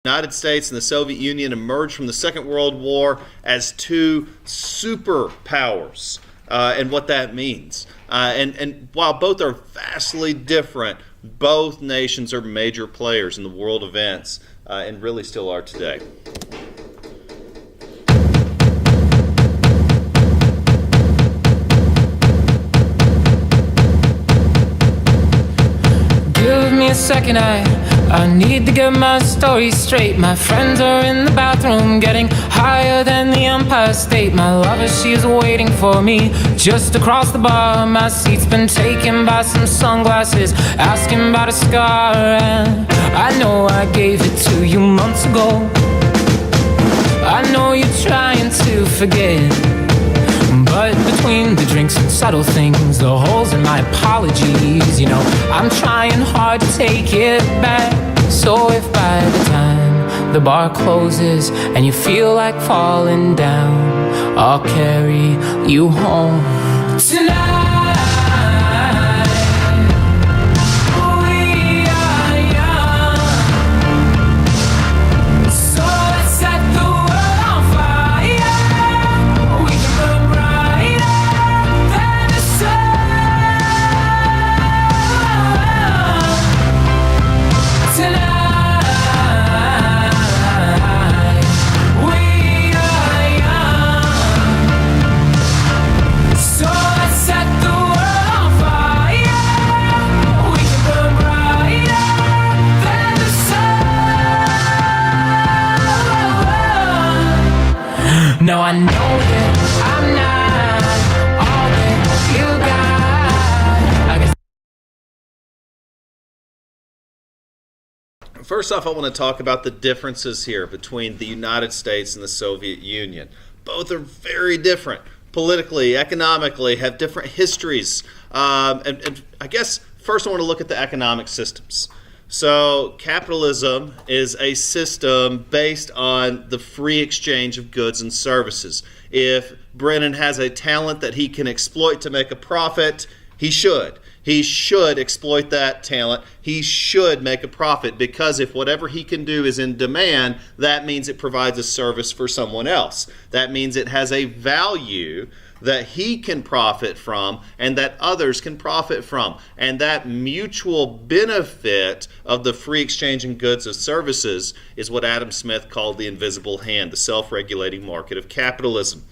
United States and the Soviet Union emerged from the Second World War as two superpowers, and what that means. And while both are vastly different, both nations are major players in the world events, and really still are today. Give me a second, I need to get my story straight. My friends are in the bathroom getting higher than the Empire State. My lover, she's waiting for me just across the bar. My seat's been taken by some sunglasses asking about a scar. And I know I gave it to you months ago. I know you're trying to forget, but between the drinks and subtle things, the holes in my apologies, I'm trying hard to take it back. So if by the time the bar closes and you feel like falling down, I'll carry you home tonight. No, I know that I'm not all that you got. First off, I want to talk about the differences here between the United States and the Soviet Union. Both are very different politically, economically, have different histories. And I guess first I want to look at the economic systems. So capitalism is a system based on the free exchange of goods and services. If Brennan has a talent that he can exploit to make a profit, he should. He should exploit that talent. He should make a profit, because if whatever he can do is in demand, that means it provides a service for someone else. That means it has a value that he can profit from and that others can profit from. And that mutual benefit of the free exchange in goods and services is what Adam Smith called the invisible hand, the self-regulating market of capitalism.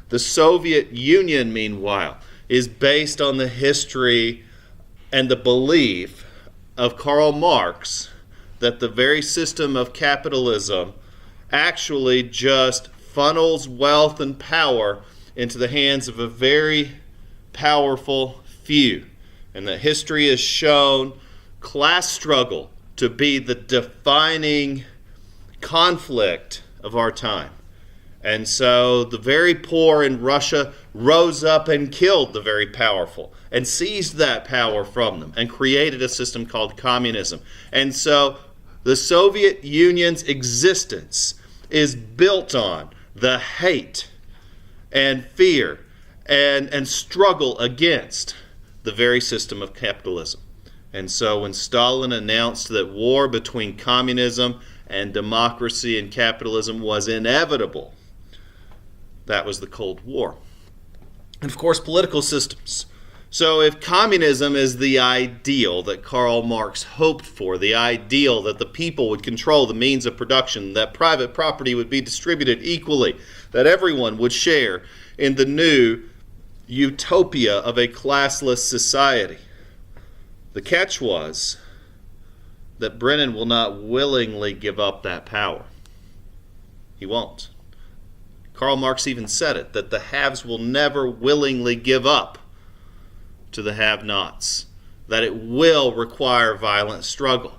The Soviet Union, meanwhile, is based on the history and the belief of Karl Marx that the very system of capitalism actually just funnels wealth and power into the hands of a very powerful few. And that history has shown class struggle to be the defining conflict of our time. And so the very poor in Russia rose up and killed the very powerful and seized that power from them and created a system called communism. And so the Soviet Union's existence is built on the hate and fear and struggle against the very system of capitalism. And so when Stalin announced that war between communism and democracy and capitalism was inevitable, that was the Cold War. And of course, political systems. So if communism is the ideal that Karl Marx hoped for, the ideal that the people would control the means of production, that private property would be distributed equally, that everyone would share in the new utopia of a classless society, the catch was that Brennan will not willingly give up that power. He won't. Karl Marx even said it, that the haves will never willingly give up to the have-nots, that it will require violent struggle.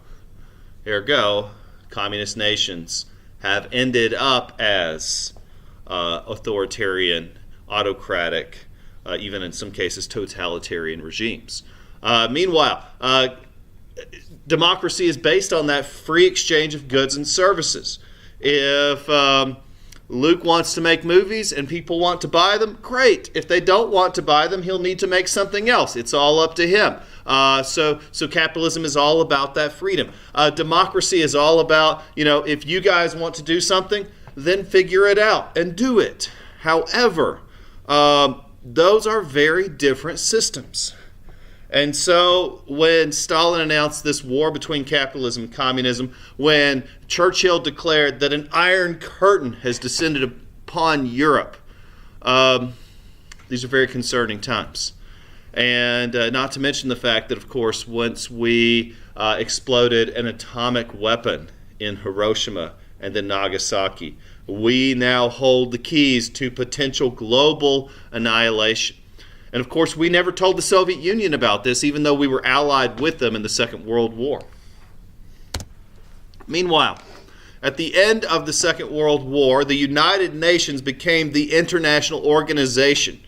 Ergo, communist nations have ended up as authoritarian, autocratic, even in some cases totalitarian regimes. Meanwhile, democracy is based on that free exchange of goods and services. If Luke wants to make movies and people want to buy them, great. If they don't want to buy them, he'll need to make something else. It's all up to him. So capitalism is all about that freedom. Democracy is all about, if you guys want to do something, then figure it out and do it. However, those are very different systems. And so when Stalin announced this war between capitalism and communism, when Churchill declared that an iron curtain has descended upon Europe, these are very concerning times. And not to mention the fact that, of course, once we exploded an atomic weapon in Hiroshima and then Nagasaki, we now hold the keys to potential global annihilation. And of course, we never told the Soviet Union about this, even though we were allied with them in the Second World War. Meanwhile, at the end of the Second World War, the United Nations became the international organization.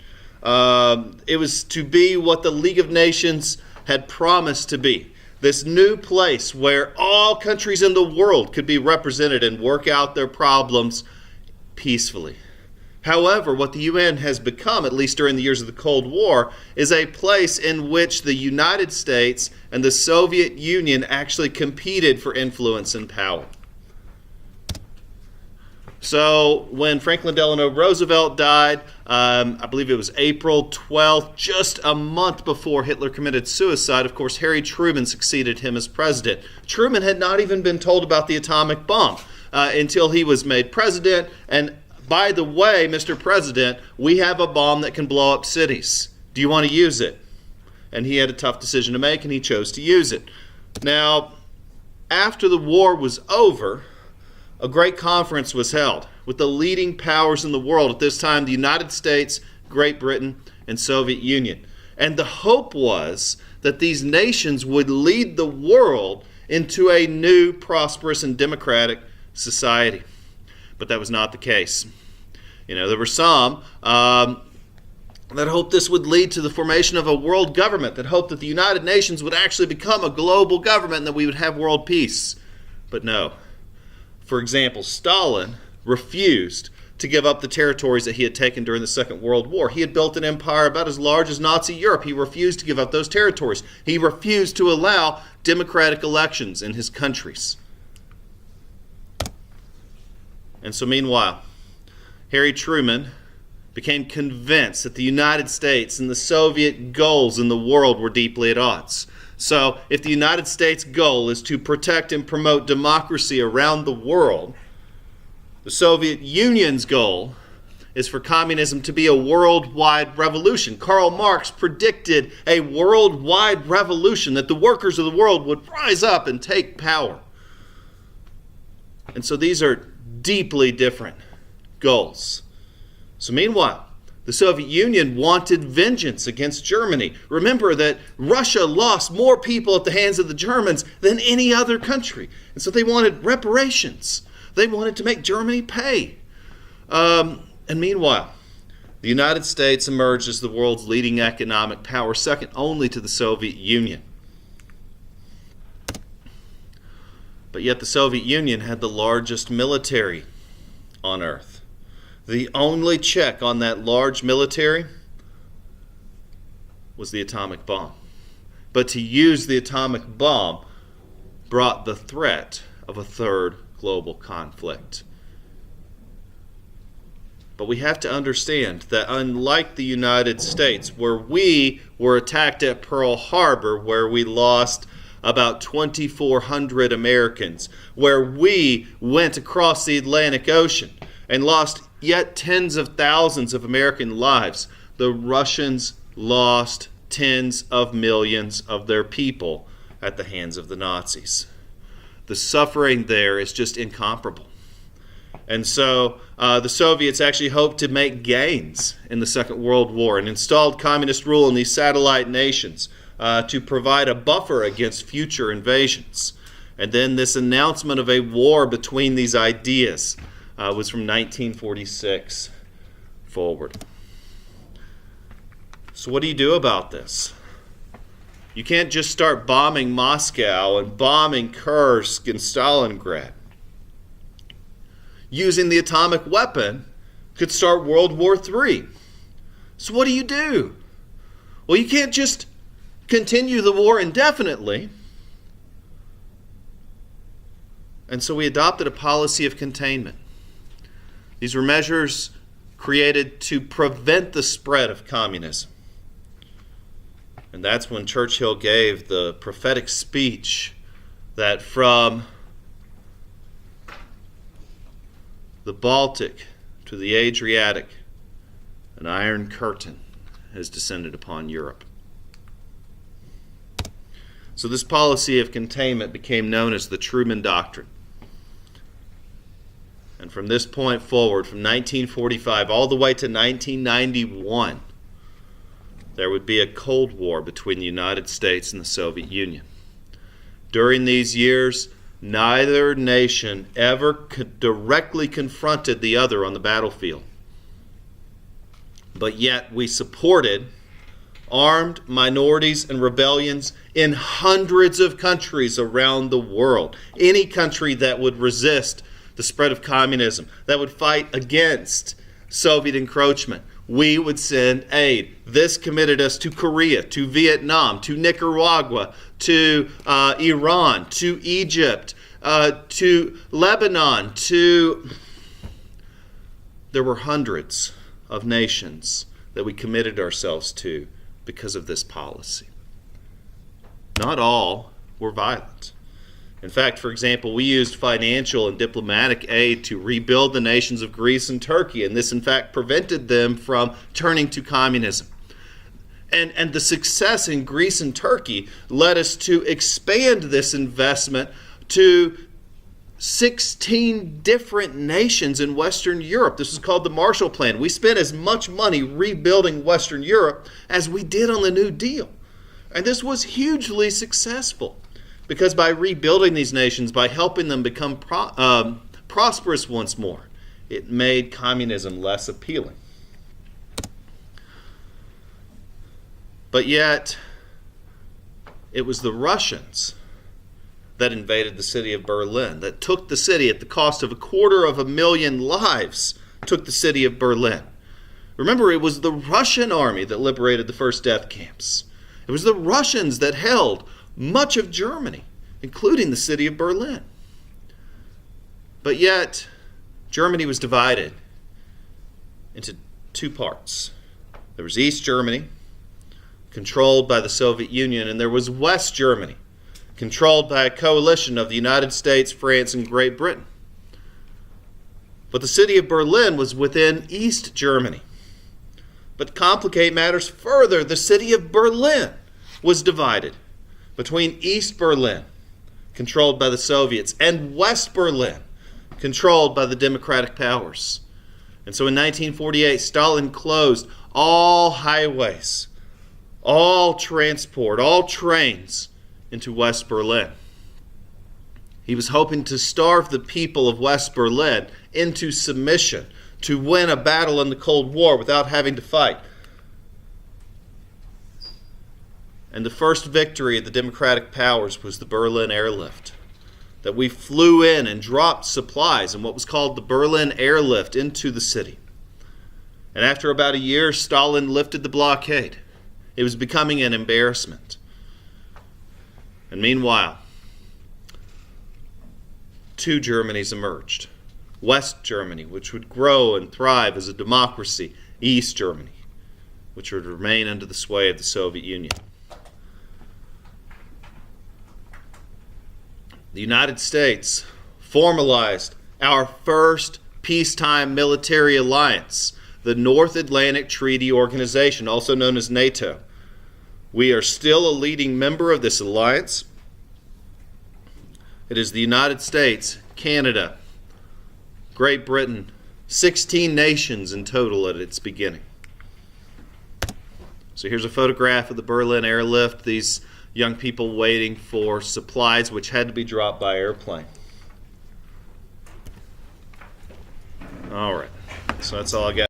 It was to be what the League of Nations had promised to be. This new place where all countries in the world could be represented and work out their problems peacefully. However, what the UN has become, at least during the years of the Cold War, is a place in which the United States and the Soviet Union actually competed for influence and power. So when Franklin Delano Roosevelt died, I believe it was April 12th, just a month before Hitler committed suicide, of course, Harry Truman succeeded him as president. Truman had not even been told about the atomic bomb until he was made president. And by the way, Mr. President, we have a bomb that can blow up cities. Do you want to use it? And he had a tough decision to make, and he chose to use it. Now, after the war was over, a great conference was held with the leading powers in the world, at this time the United States, Great Britain, and Soviet Union. And the hope was that these nations would lead the world into a new, prosperous, and democratic society. But that was not the case. There were some that hoped this would lead to the formation of a world government, that hoped that the United Nations would actually become a global government and that we would have world peace. But no. For example, Stalin refused to give up the territories that he had taken during the Second World War. He had built an empire about as large as Nazi Europe. He refused to give up those territories. He refused to allow democratic elections in his countries. And so meanwhile, Harry Truman became convinced that the United States and the Soviet goals in the world were deeply at odds. So if the United States' goal is to protect and promote democracy around the world, the Soviet Union's goal is for communism to be a worldwide revolution. Karl Marx predicted a worldwide revolution, that the workers of the world would rise up and take power. And so these are deeply different goals. So meanwhile, the Soviet Union wanted vengeance against Germany. Remember that Russia lost more people at the hands of the Germans than any other country. And so they wanted reparations. They wanted to make Germany pay. And meanwhile, the United States emerged as the world's leading economic power, second only to the Soviet Union. But yet the Soviet Union had the largest military on earth. The only check on that large military was the atomic bomb. But to use the atomic bomb brought the threat of a third global conflict. But we have to understand that unlike the United States, where we were attacked at Pearl Harbor, where we lost about 2,400 Americans, where we went across the Atlantic Ocean and lost yet tens of thousands of American lives, the Russians lost tens of millions of their people at the hands of the Nazis. The suffering there is just incomparable. And so the Soviets actually hoped to make gains in the Second World War and installed communist rule in these satellite nations to provide a buffer against future invasions. And then this announcement of a war between these ideas was from 1946 forward. So what do you do about this? You can't just start bombing Moscow and bombing Kursk and Stalingrad. Using the atomic weapon could start World War III. So what do? Well, you can't just continue the war indefinitely. And so we adopted a policy of containment. These were measures created to prevent the spread of communism. And that's when Churchill gave the prophetic speech that from the Baltic to the Adriatic, an iron curtain has descended upon Europe. So this policy of containment became known as the Truman Doctrine. And from this point forward, from 1945 all the way to 1991, there would be a Cold War between the United States and the Soviet Union. During these years, neither nation ever directly confronted the other on the battlefield. But yet we supported armed minorities and rebellions in hundreds of countries around the world. Any country that would resist the spread of communism, that would fight against Soviet encroachment, we would send aid. This committed us to Korea, to Vietnam, to Nicaragua, to Iran, to Egypt, to Lebanon, there were hundreds of nations that we committed ourselves to because of this policy. Not all were violent. In fact, for example, we used financial and diplomatic aid to rebuild the nations of Greece and Turkey, and this in fact prevented them from turning to communism. And the success in Greece and Turkey led us to expand this investment to 16 different nations in Western Europe. This is called the Marshall Plan. We spent as much money rebuilding Western Europe as we did on the New Deal. And this was hugely successful because by rebuilding these nations, by helping them become prosperous once more, it made communism less appealing. But yet, it was the Russians that invaded the city of Berlin, that took the city at the cost of 250,000 lives, took the city of Berlin. Remember, it was the Russian army that liberated the first death camps. It was the Russians that held much of Germany, including the city of Berlin. But yet, Germany was divided into two parts. There was East Germany, controlled by the Soviet Union, and there was West Germany, controlled by a coalition of the United States, France, and Great Britain. But the city of Berlin was within East Germany. But to complicate matters further, the city of Berlin was divided between East Berlin, controlled by the Soviets, and West Berlin, controlled by the democratic powers. And so in 1948, Stalin closed all highways, all transport, all trains into West Berlin. He was hoping to starve the people of West Berlin into submission, to win a battle in the Cold War without having to fight. And the first victory of the democratic powers was the Berlin Airlift, that we flew in and dropped supplies in what was called the Berlin Airlift into the city. And after about a year, Stalin lifted the blockade. It was becoming an embarrassment. And meanwhile, two Germanys emerged. West Germany, which would grow and thrive as a democracy. East Germany, which would remain under the sway of the Soviet Union. The United States formalized our first peacetime military alliance, the North Atlantic Treaty Organization, also known as NATO. We are still a leading member of this alliance. It is the United States, Canada, Great Britain, 16 nations in total at its beginning. So here's a photograph of the Berlin Airlift. These young people waiting for supplies which had to be dropped by airplane. All right, so that's all I got.